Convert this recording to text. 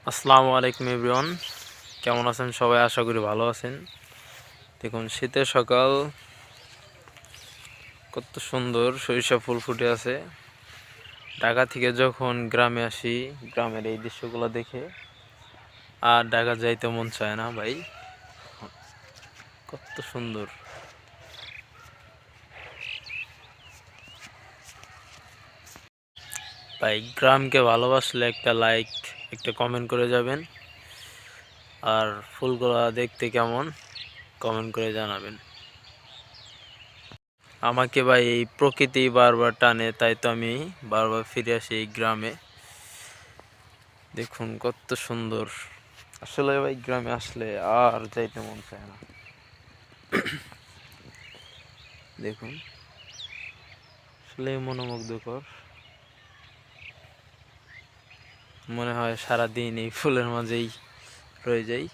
আসসালামু আলাইকুম এভরিওয়ান, কেমন আছেন সবাই? আশা করি ভালো আছেন। দেখুন শীতের সকাল, কত সুন্দর সরিষা ফুল ফুটে আছে। ঢাকা থেকে যখন গ্রামে আসি, গ্রামের এই দৃশ্যগুলো দেখে আর ঢাকা যাইতে মন চায় না ভাই। কত সুন্দর ভাই। গ্রামকে ভালোবাসলে একটা লাইক, একটা কমেন্ট করে যাবেন। আর ফুলগুলো দেখতে কেমন কমেন্ট করে জানাবেন। আমাকে ভাই এই প্রকৃতি বারবার টানে, তাই তো আমি বারবার ফিরে আসি এই গ্রামে। দেখুন কত সুন্দর। আসলে ভাই গ্রামে আসলে আর যাইতে মন চায় না। দেখুন আসলে মনোমুগ্ধকর। মনে হয় সারাদিন এই ফুলের মাঝেই রয়ে যাই।